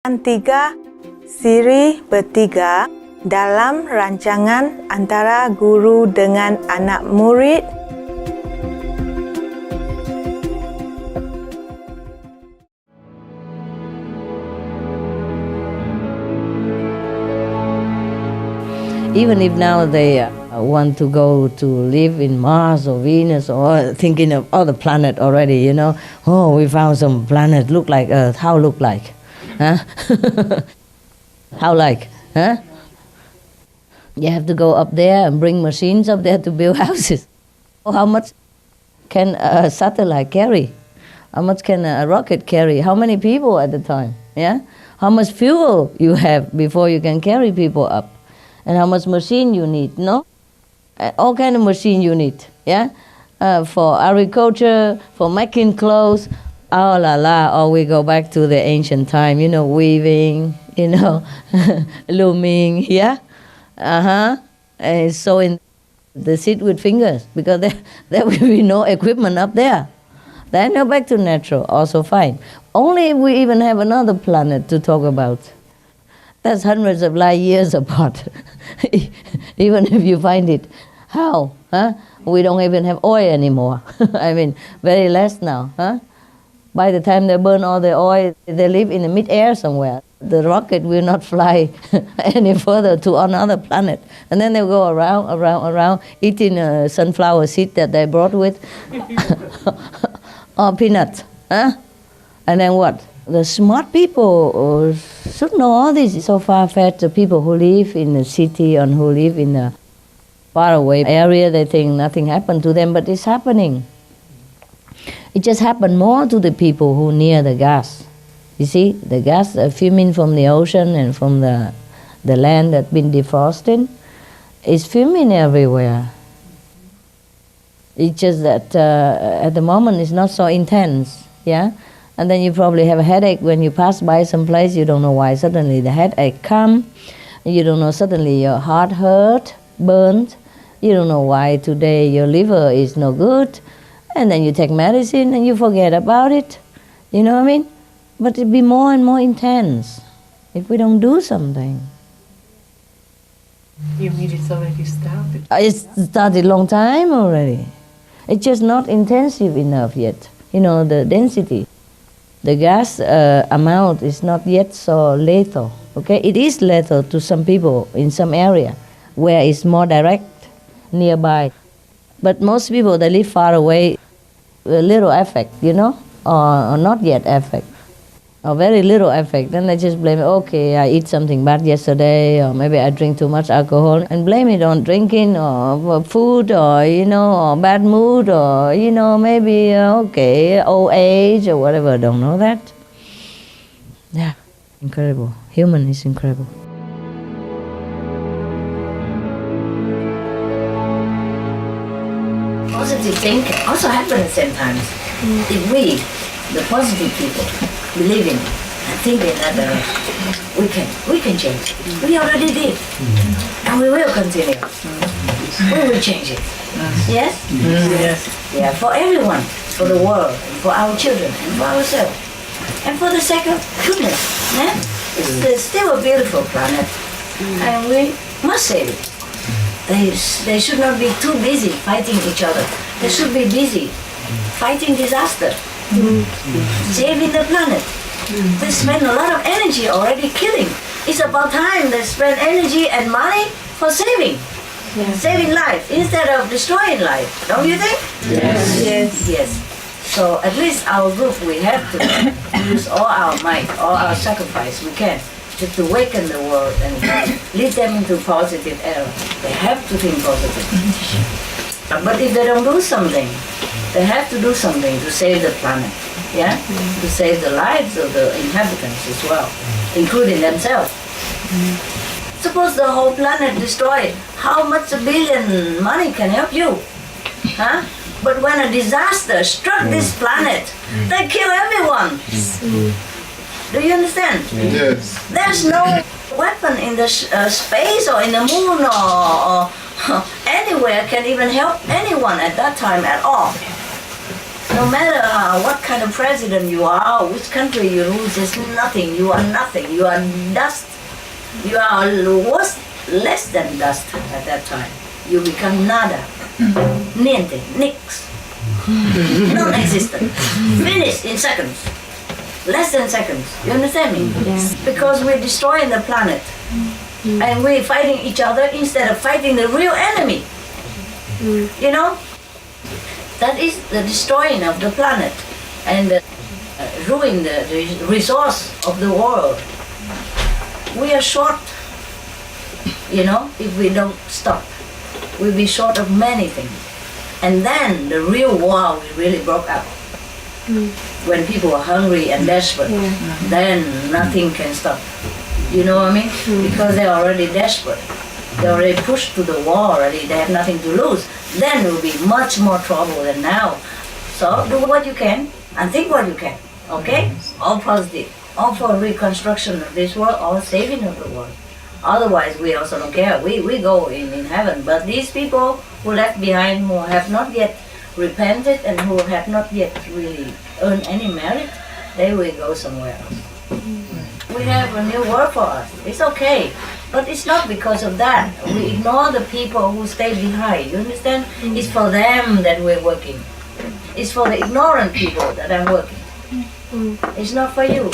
3 siri bertiga dalam rancangan antara guru dengan anak murid. Even if now they want to go to live in Mars or Venus or thinking of other planet already, you know, oh, we found some planet look like Earth. How look like? Huh? How like? Huh? You have to go up there and bring machines up there to build houses. How much can a satellite carry? How much can a rocket carry? How many people at the time? Yeah? How much fuel you have before you can carry people up? And how much machine you need, no? All kind of machine you need, yeah? For agriculture, for making clothes, oh la la, or we go back to the ancient time, you know, weaving, you know, looming, yeah? And sewing the seed with fingers, because there will be no equipment up there. Then go back to natural, also fine. Only if we even have another planet to talk about. That's hundreds of light years apart. Even if you find it. How? Huh? We don't even have oil anymore. I mean, very less now. Huh? By the time they burn all the oil, they live in the mid-air somewhere. The rocket will not fly any further to another planet. And then they'll go around, eating sunflower seed that they brought with. Or peanuts. Huh? And then what? The smart people should know all this. So far-fetched, the people who live in the city and who live in a faraway area, they think nothing happened to them, but it's happening. It just happened more to the people who near the gas. You see, the gas fuming from the ocean and from the land that's been defrosted is fuming everywhere. It's just that at the moment it's not so intense, yeah? And then you probably have a headache when you pass by some place, you don't know why suddenly the headache comes. You don't know suddenly your heart hurt, burnt. You don't know why today your liver is no good. And then you take medicine and you forget about it. You know what I mean? But it'll be more and more intense if we don't do something. You mean it's already started? It started a long time already. It's just not intensive enough yet. You know, the density. The gas amount is not yet so lethal, okay? It is lethal to some people in some area where it's more direct, nearby. But most people, they live far away, little effect, you know, or not yet effect, or very little effect. Then they just blame, okay, I eat something bad yesterday, or maybe I drink too much alcohol, and blame it on drinking, or food, or, you know, or bad mood, or, you know, maybe, okay, old age, or whatever, don't know that. Yeah, incredible. Human is incredible. Positive thinking also happens at the same time. If we, the positive people, believe in and think in that direction, we can change. We already did, and we will continue. We will change it. Yes? Yes. Yeah, for everyone, for the world, for our children, and for ourselves, and for the sake of goodness. Yeah? It's still a beautiful planet, and we must save it. They should not be too busy fighting each other. They should be busy fighting disaster, saving the planet. They spend a lot of energy already killing. It's about time they spend energy and money for saving. Saving life instead of destroying life. Don't you think? Yes. So at least our group, we have to use all our might, all our sacrifice we can just to awaken the world and lead them into positive era. They have to think positive. But if they don't do something, they have to do something to save the planet, yeah? To save the lives of the inhabitants as well, including themselves. Suppose the whole planet destroyed, how much $1 billion money can help you? Huh? But when a disaster struck this planet, they kill everyone. Do you understand? Yes. There's no weapon in the space or in the moon or anywhere can even help anyone at that time at all. No matter what kind of president you are, which country you rule, there's nothing. You are nothing. You are dust. You are less than dust at that time. You become nada, niente, nix, non-existent, finished in seconds, less than seconds. You understand me? Yes. Because we're destroying the planet, and we're fighting each other instead of fighting the real enemy. You know, that is the destroying of the planet and ruin the resource of the world. We are short, you know, if we don't stop. We'll be short of many things. And then the real war will really broke out. When people are hungry and desperate, then nothing can stop. You know what I mean? Because they're already desperate. They're already pushed to the wall already. They have nothing to lose. Then it will be much more trouble than now. So do what you can and think what you can. Okay? All positive. All for reconstruction of this world, all saving of the world. Otherwise, we also don't care. We go in heaven. But these people who left behind, who have not yet repented and who have not yet really earned any merit, they will go somewhere else. We have a new world for us. It's okay. But it's not because of that. We ignore the people who stay behind. You understand? It's for them that we're working. It's for the ignorant people that I'm working. It's not for you.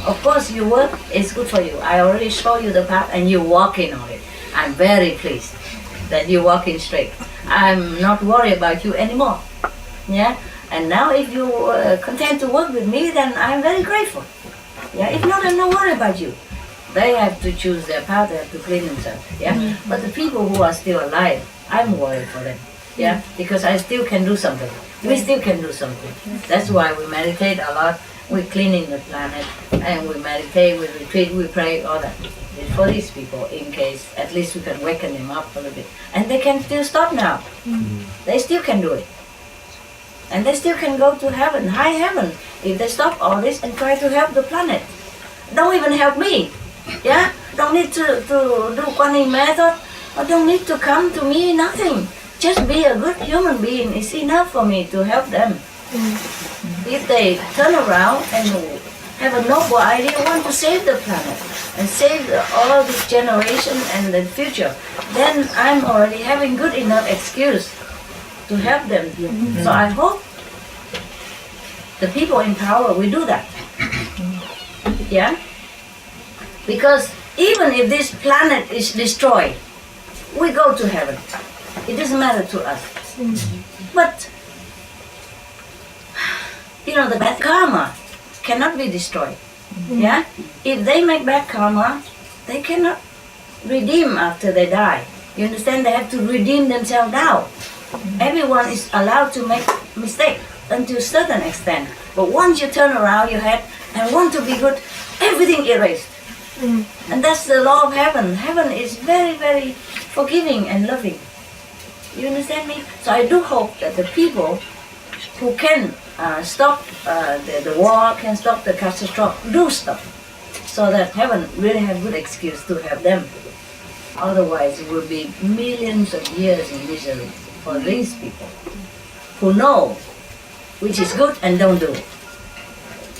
Of course, you work, it's good for you. I already showed you the path and you're walking on it. I'm very pleased that you're walking straight. I'm not worried about you anymore. Yeah? And now if you content to work with me, then I'm very grateful. Yeah? If not, I'm not worried about you. They have to choose their path, they have to clean themselves. Yeah? But the people who are still alive, I'm worried for them. Yeah? Because I still can do something. We still can do something. That's why we meditate a lot. We're cleaning the planet, and we meditate, we retreat, we pray, all that. It's for these people, in case at least we can waken them up a little bit. And they can still stop now. They still can do it. And they still can go to heaven, high heaven, if they stop all this and try to help the planet. Don't even help me. Yeah? Don't need to do Kuan method, or don't need to come to me, nothing. Just be a good human being is enough for me to help them. If they turn around and have a noble idea, want to save the planet and save all this generation and the future, then I'm already having good enough excuse to help them. So I hope the people in power will do that. Yeah? Because even if this planet is destroyed, we go to heaven. It doesn't matter to us. But you know, the bad karma cannot be destroyed. Yeah? If they make bad karma, they cannot redeem after they die. You understand? They have to redeem themselves now. Everyone is allowed to make mistake until a certain extent. But once you turn around your head and want to be good, everything erased. And that's the law of heaven. Heaven is very, very forgiving and loving. You understand me? So I do hope that the people who can stop the war, can stop the catastrophe, do stop, so that heaven really have good excuse to have them. Otherwise, it will be millions of years in misery for these people who know which is good and don't do.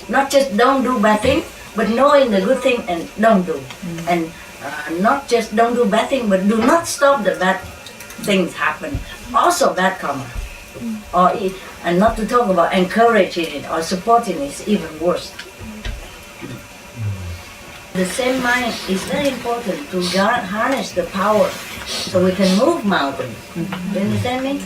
Not just don't do bad thing, but knowing the good thing and don't do. And not just don't do bad thing, but do not stop the bad things happen. Also bad karma. And not to talk about encouraging it or supporting it is even worse. The same mind is very important to harness the power so we can move mountains. You understand me?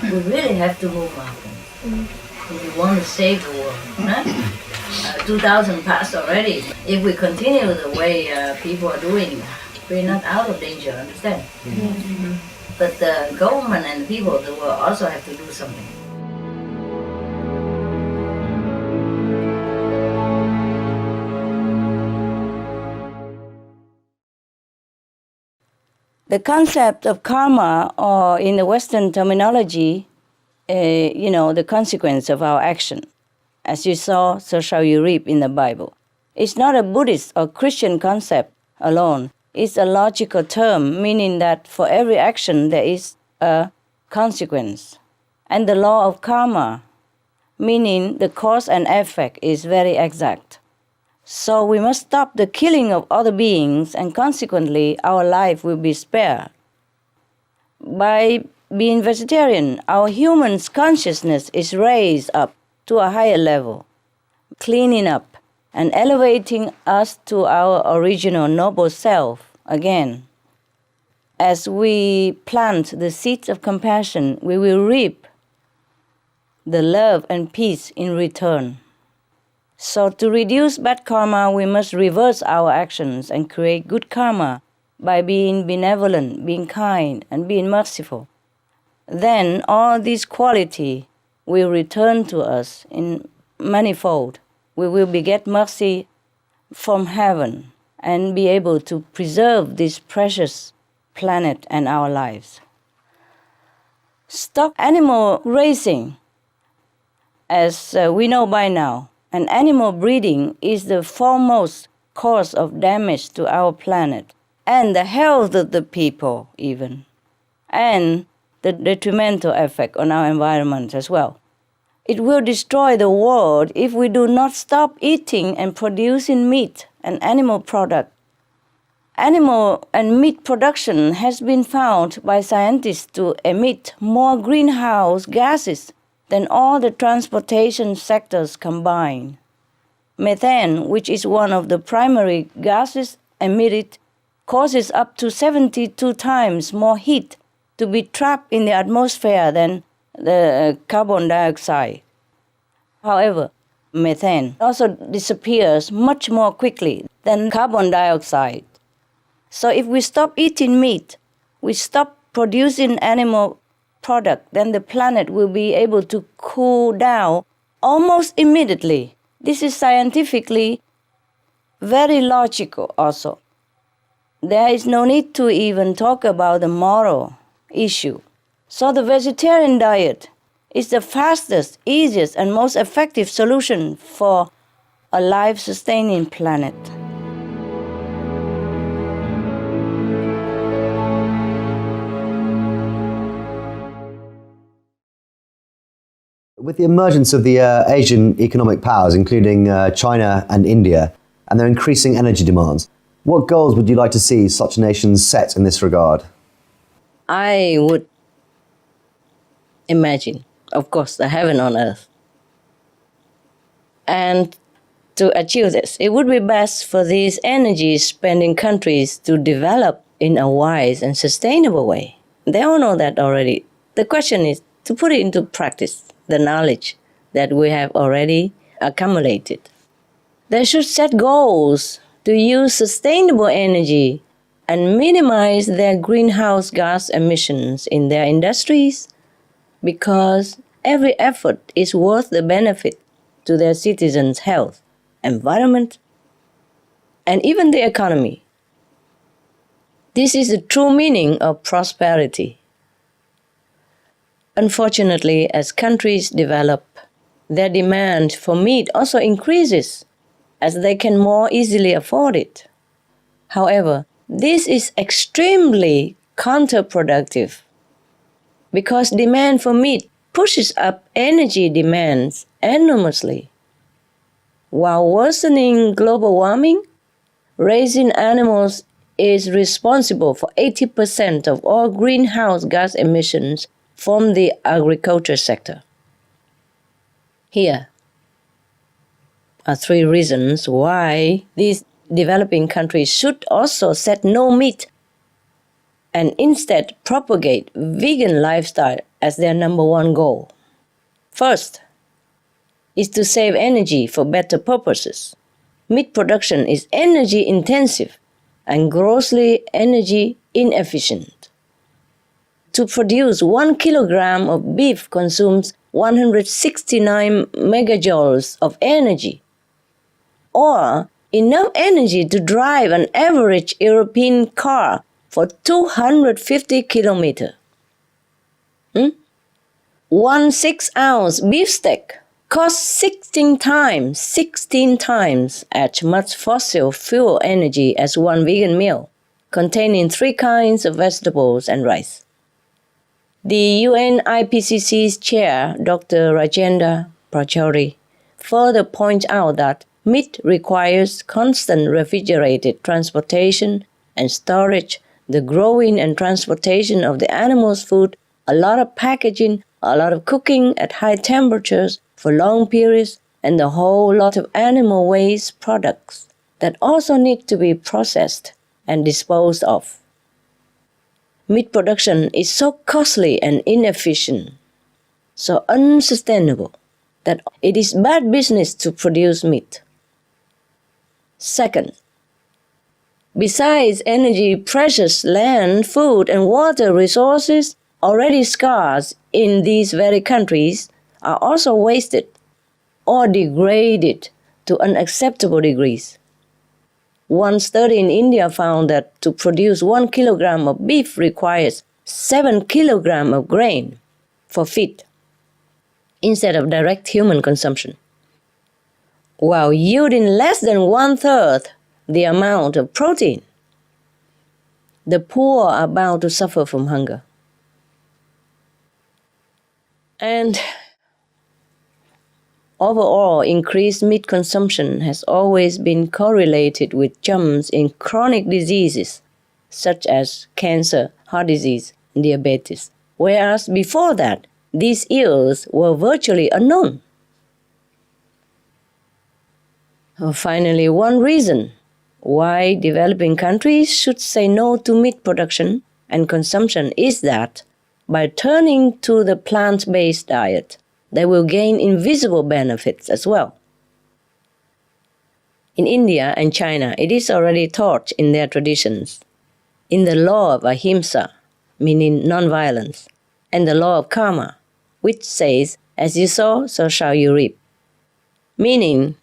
We really have to move mountains if we want to save the world. Huh? 2000 passed already. If we continue the way people are doing, we're not out of danger, understand? But the government and the people will also have to do something. The concept of karma, or in the Western terminology, the consequence of our action. As you saw, so shall you reap in the Bible. It's not a Buddhist or Christian concept alone. It's a logical term, meaning that for every action there is a consequence. And the law of karma meaning the cause and effect is very exact. So we must stop the killing of other beings, and consequently our life will be spared. By being vegetarian, our human's consciousness is raised up to a higher level, cleaning up and elevating us to our original noble self again. As we plant the seeds of compassion, we will reap the love and peace in return. So to reduce bad karma, we must reverse our actions and create good karma by being benevolent, being kind, and being merciful. Then all these qualities will return to us in manifold. We will beget mercy from heaven and be able to preserve this precious planet and our lives. Stop animal raising. As we know by now, and animal breeding is the foremost cause of damage to our planet and the health of the people even, and the detrimental effect on our environment as well. It will destroy the world if we do not stop eating and producing meat and animal products. Animal and meat production has been found by scientists to emit more greenhouse gases than all the transportation sectors combined. Methane, which is one of the primary gases emitted, causes up to 72 times more heat to be trapped in the atmosphere than the carbon dioxide. However, methane also disappears much more quickly than carbon dioxide. So if we stop eating meat, we stop producing animal product, then the planet will be able to cool down almost immediately. This is scientifically very logical also. There is no need to even talk about the moral issue. So the vegetarian diet is the fastest, easiest, and most effective solution for a life-sustaining planet. With the emergence of the Asian economic powers, including China and India, and their increasing energy demands, what goals would you like to see such nations set in this regard? I would imagine, of course, the heaven on earth. And to achieve this, it would be best for these energy-spending countries to develop in a wise and sustainable way. They all know that already. The question is to put it into practice, the knowledge that we have already accumulated. They should set goals to use sustainable energy and minimize their greenhouse gas emissions in their industries, because every effort is worth the benefit to their citizens' health, environment, and even the economy. This is the true meaning of prosperity. Unfortunately, as countries develop, their demand for meat also increases as they can more easily afford it. However, this is extremely counterproductive because demand for meat pushes up energy demands enormously. While worsening global warming, raising animals is responsible for 80% of all greenhouse gas emissions from the agriculture sector. Here are 3 reasons why these developing countries should also set no meat and instead propagate vegan lifestyle as their number 1 goal. First is to save energy for better purposes. Meat production is energy intensive and grossly energy inefficient. To produce 1 kilogram of beef consumes 169 megajoules of energy, or enough energy to drive an average European car for 250 kilometers. 1 6-ounce beefsteak costs 16 times as much fossil fuel energy as 1 vegan meal, containing 3 kinds of vegetables and rice. The UN IPCC's chair, Dr. Rajendra Prachauri, further points out that meat requires constant refrigerated transportation and storage, the growing and transportation of the animal's food, a lot of packaging, a lot of cooking at high temperatures for long periods, and a whole lot of animal waste products that also need to be processed and disposed of. Meat production is so costly and inefficient, so unsustainable, that it is bad business to produce meat. Second, besides energy, precious land, food, and water resources already scarce in these very countries are also wasted or degraded to unacceptable degrees. One study in India found that to produce 1 kilogram of beef requires 7 kilograms of grain for feed, instead of direct human consumption, while yielding less than 1/3 the amount of protein. The poor are bound to suffer from hunger. And overall, increased meat consumption has always been correlated with jumps in chronic diseases such as cancer, heart disease, and diabetes, whereas before that, these ills were virtually unknown. Finally, one reason why developing countries should say no to meat production and consumption is that by turning to the plant-based diet, they will gain invisible benefits as well. In India and China, it is already taught in their traditions, in the law of ahimsa, meaning non-violence, and the law of karma, which says, as you sow, so shall you reap. Meaning,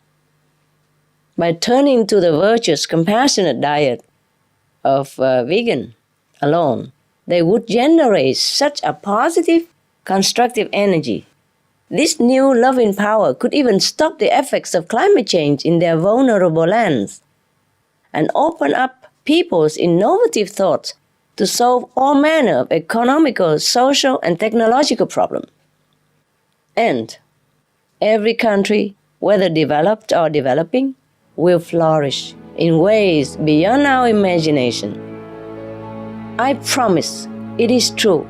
by turning to the virtuous, compassionate diet of vegan alone, they would generate such a positive, constructive energy. This new loving power could even stop the effects of climate change in their vulnerable lands and open up people's innovative thoughts to solve all manner of economical, social, and technological problems. And every country, whether developed or developing, will flourish in ways beyond our imagination. I promise, it is true.